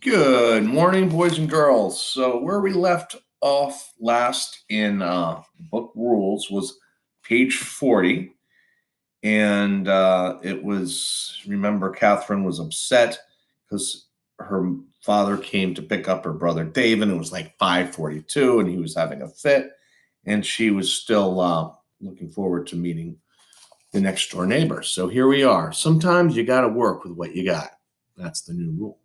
Good morning, boys and girls. So, where we left off last in book rules was page 40. And it was, remember, Catherine was upset because her father came to pick up her brother Dave, and it was like 5:42, and he was having a fit. And she was still looking forward to meeting the next door neighbor. So, here we are. Sometimes you got to work with what you got. That's the new rule.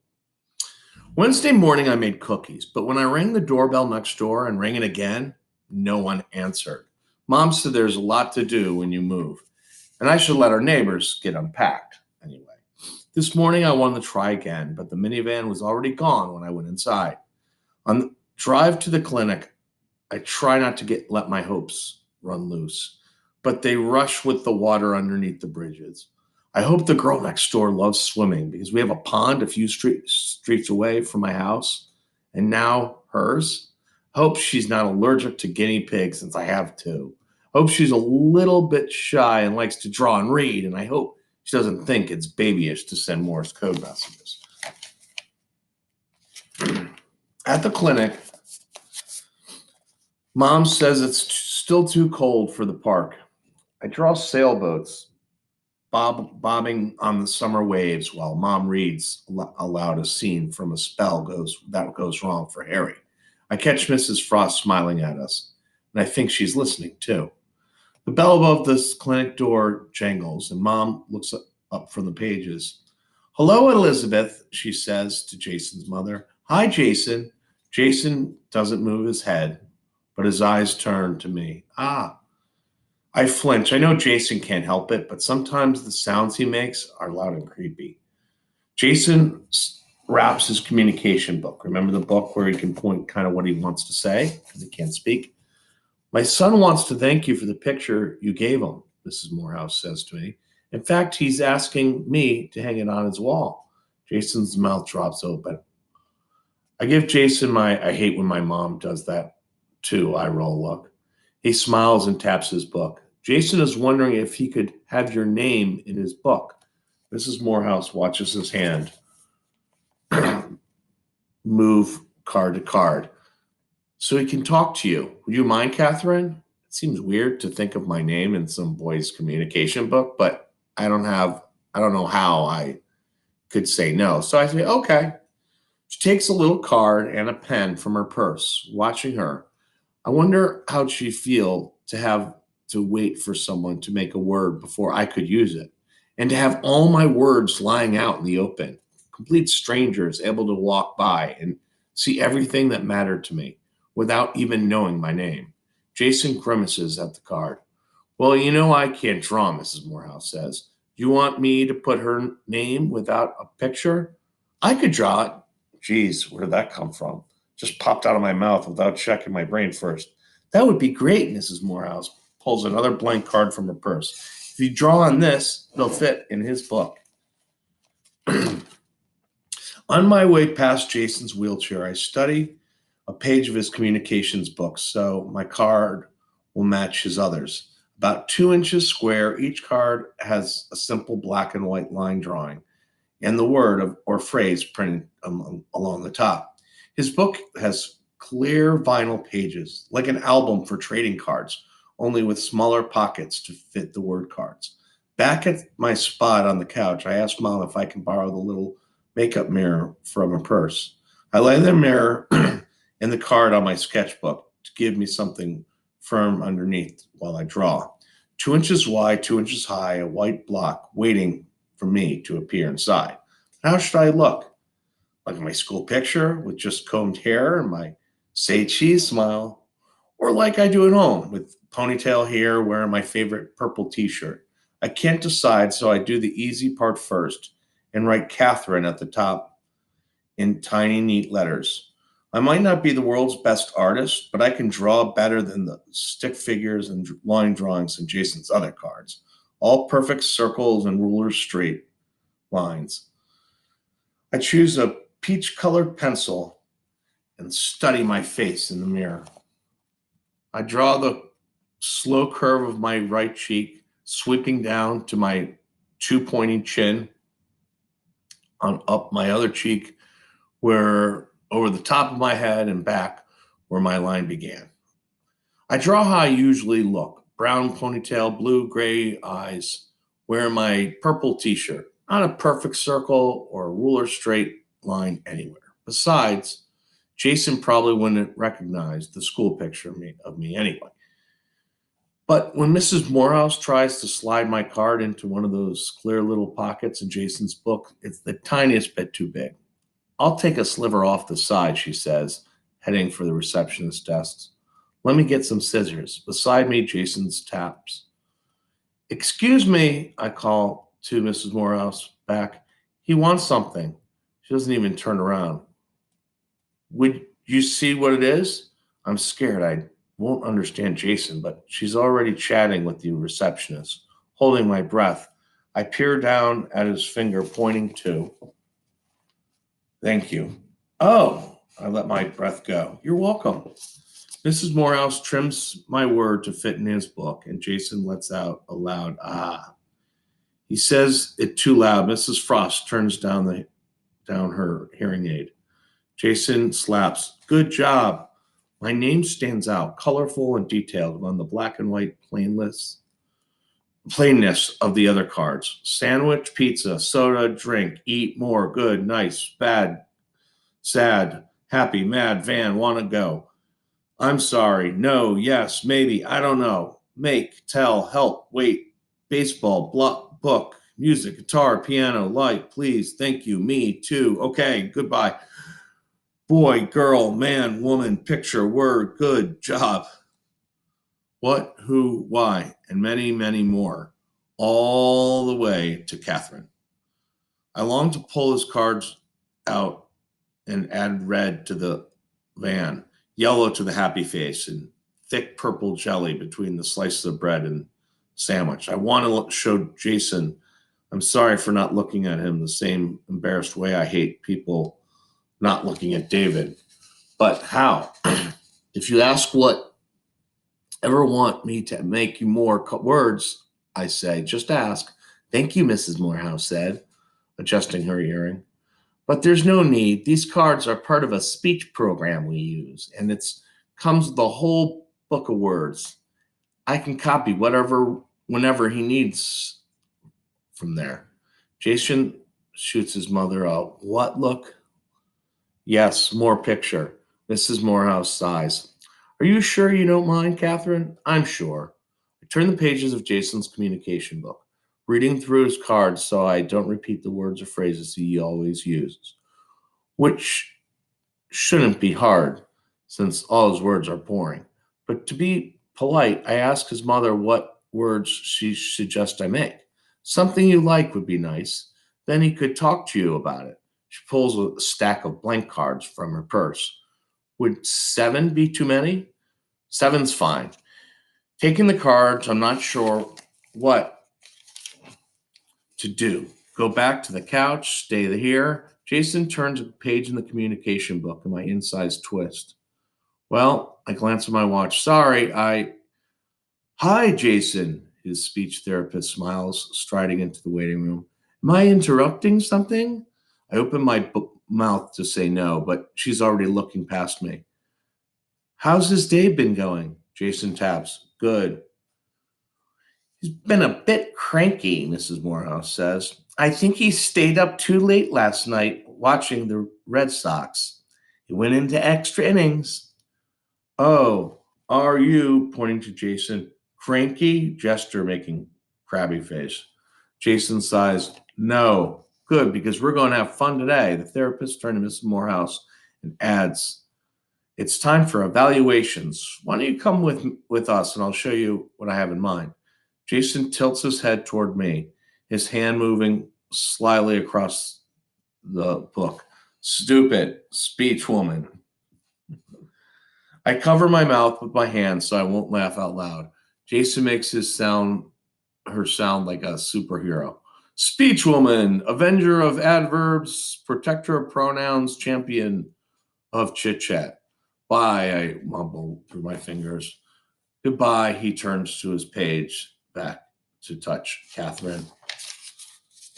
Wednesday morning, I made cookies, but when I rang the doorbell next door and rang it again, no one answered. Mom said there's a lot to do when you move, and I should let our neighbors get unpacked. Anyway, this morning I wanted to try again, but the minivan was already gone when I went inside. On the drive to the clinic, I try not to let my hopes run loose, but they rush with the water underneath the bridges. I hope the girl next door loves swimming because we have a pond a few streets away from my house, and now hers. Hope she's not allergic to guinea pigs since I have two. Hope she's a little bit shy and likes to draw and read, and I hope she doesn't think it's babyish to send Morse code messages. At the clinic, Mom says it's still too cold for the park. I draw sailboats bobbing on the summer waves while Mom reads aloud a scene from a spell that goes wrong for Harry. I catch Mrs. Frost smiling at us, and I think she's listening too. The bell above this clinic door jangles, and Mom looks up from the pages. Hello, Elizabeth, she says to Jason's mother. Hi, Jason. Jason doesn't move his head, but his eyes turn to me. Ah, I flinch. I know Jason can't help it, but sometimes the sounds he makes are loud and creepy. Jason wraps his communication book. Remember the book where he can point kind of what he wants to say because he can't speak? My son wants to thank you for the picture you gave him, Mrs. Morehouse says to me. In fact, he's asking me to hang it on his wall. Jason's mouth drops open. I give Jason I hate when my mom does that too, I roll look. He smiles and taps his book. Jason is wondering if he could have your name in his book. Mrs. Morehouse watches his hand move card to card so he can talk to you. Would you mind, Catherine? It seems weird to think of my name in some boy's communication book, but I don't know how I could say no. So I say, okay. She takes a little card and a pen from her purse, watching her. I wonder how she'd feel to have to wait for someone to make a word before I could use it, and to have all my words lying out in the open, complete strangers able to walk by and see everything that mattered to me without even knowing my name. Jason grimaces at the card. Well, you know I can't draw, Mrs. Morehouse says. You want me to put her name without a picture? I could draw it. Geez, where did that come from? Just popped out of my mouth without checking my brain first. That would be great, Mrs. Morehouse pulls another blank card from her purse. If you draw on this, it'll fit in his book. On my way past Jason's wheelchair, I study a page of his communications book so my card will match his others. About 2 inches square, each card has a simple black and white line drawing and the word or phrase printed along the top. His book has clear vinyl pages, like an album for trading cards, only with smaller pockets to fit the word cards. Back at my spot on the couch, I asked Mom if I can borrow the little makeup mirror from her purse. I lay the mirror and the card on my sketchbook to give me something firm underneath while I draw. 2 inches wide, 2 inches high, a white block waiting for me to appear inside. How should I look? Like my school picture with just combed hair and my say cheese smile? Or like I do at home with ponytail hair wearing my favorite purple t shirt? I can't decide, so I do the easy part first and write Catherine at the top in tiny, neat letters. I might not be the world's best artist, but I can draw better than the stick figures and line drawings in Jason's other cards. All perfect circles and ruler straight lines. I choose a peach colored pencil and study my face in the mirror. I draw the slow curve of my right cheek, sweeping down to my two pointing chin, on up my other cheek, where over the top of my head and back where my line began. I draw how I usually look: brown ponytail, blue gray eyes, wearing my purple t shirt. Not a perfect circle or a ruler straight line anywhere. Besides, Jason probably wouldn't recognize the school picture of me anyway. But when Mrs. Morehouse tries to slide my card into one of those clear little pockets in Jason's book, it's the tiniest bit too big. I'll take a sliver off the side, she says, heading for the receptionist's desk. Let me get some scissors. Beside me, Jason's taps. Excuse me, I call to Mrs. Morehouse back. He wants something. She doesn't even turn around. Would you see what it is? I'm scared I won't understand Jason, but she's already chatting with the receptionist. Holding my breath, I peer down at his finger, pointing to. Thank you. Oh, I let my breath go. You're welcome. Mrs. Morehouse trims my word to fit in his book, and Jason lets out a loud ah. He says it too loud. Mrs. Frost turns down her hearing aid. Jason slaps. Good job. My name stands out, colorful and detailed on the black and white plainness of the other cards. Sandwich, pizza, soda, drink, eat more, good, nice, bad, sad, happy, mad, van, wanna go. I'm sorry, no, yes, maybe, I don't know. Make, tell, help, wait, baseball, book, music, guitar, piano, like, please, thank you, me, too, okay, goodbye. Boy, girl, man, woman, picture, word, good, job. What, who, why, and many, many more, all the way to Catherine. I long to pull his cards out and add red to the van, yellow to the happy face, and thick purple jelly between the slices of bread and sandwich. I want to show Jason I'm sorry for not looking at him the same embarrassed way I hate people not looking at David. But how? If you ask what ever want me to make you more words, I say, just ask. Thank you, Mrs. Morehouse said, adjusting her earring. But there's no need. These cards are part of a speech program we use, and it's comes with a whole book of words. I can copy whatever whenever he needs from there. Jason shoots his mother out. What look? Yes, more picture. Mrs. Morehouse sighs. Are you sure you don't mind, Catherine? I'm sure. I turn the pages of Jason's communication book, reading through his cards so I don't repeat the words or phrases he always uses, which shouldn't be hard since all his words are boring. But to be polite, I ask his mother what words she suggests I make. Something you like would be nice. Then he could talk to you about it. She pulls a stack of blank cards from her purse. Would 7 be too many? Seven's fine. Taking the cards, I'm not sure what to do. Go back to the couch, stay here. Jason turns a page in the communication book and my insides twist. Well, I glance at my watch. Sorry, Hi, Jason, his speech therapist smiles, striding into the waiting room. Am I interrupting something? I open my mouth to say no, but she's already looking past me. How's his day been going? Jason taps. Good. He's been a bit cranky, Mrs. Morehouse says. I think he stayed up too late last night watching the Red Sox. He went into extra innings. Oh, are you, pointing to Jason, cranky? Gesture making crabby face. Jason sighs. No. Good, because we're going to have fun today. The therapist turned to Mrs. Morehouse and adds, it's time for evaluations. Why don't you come with us and I'll show you what I have in mind. Jason tilts his head toward me, his hand moving slyly across the book. Stupid speech woman. I cover my mouth with my hand so I won't laugh out loud. Jason makes her sound like a superhero. Speech woman, avenger of adverbs, protector of pronouns, champion of chit chat. Bye, I mumble through my fingers. Goodbye, he turns to his page, back to touch Catherine.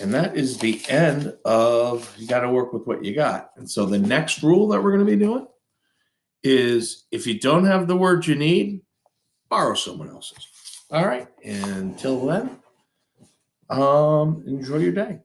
And that is the end of you got to work with what you got. And so the next rule that we're going to be doing is if you don't have the words you need, borrow someone else's. All right. Until then, enjoy your day.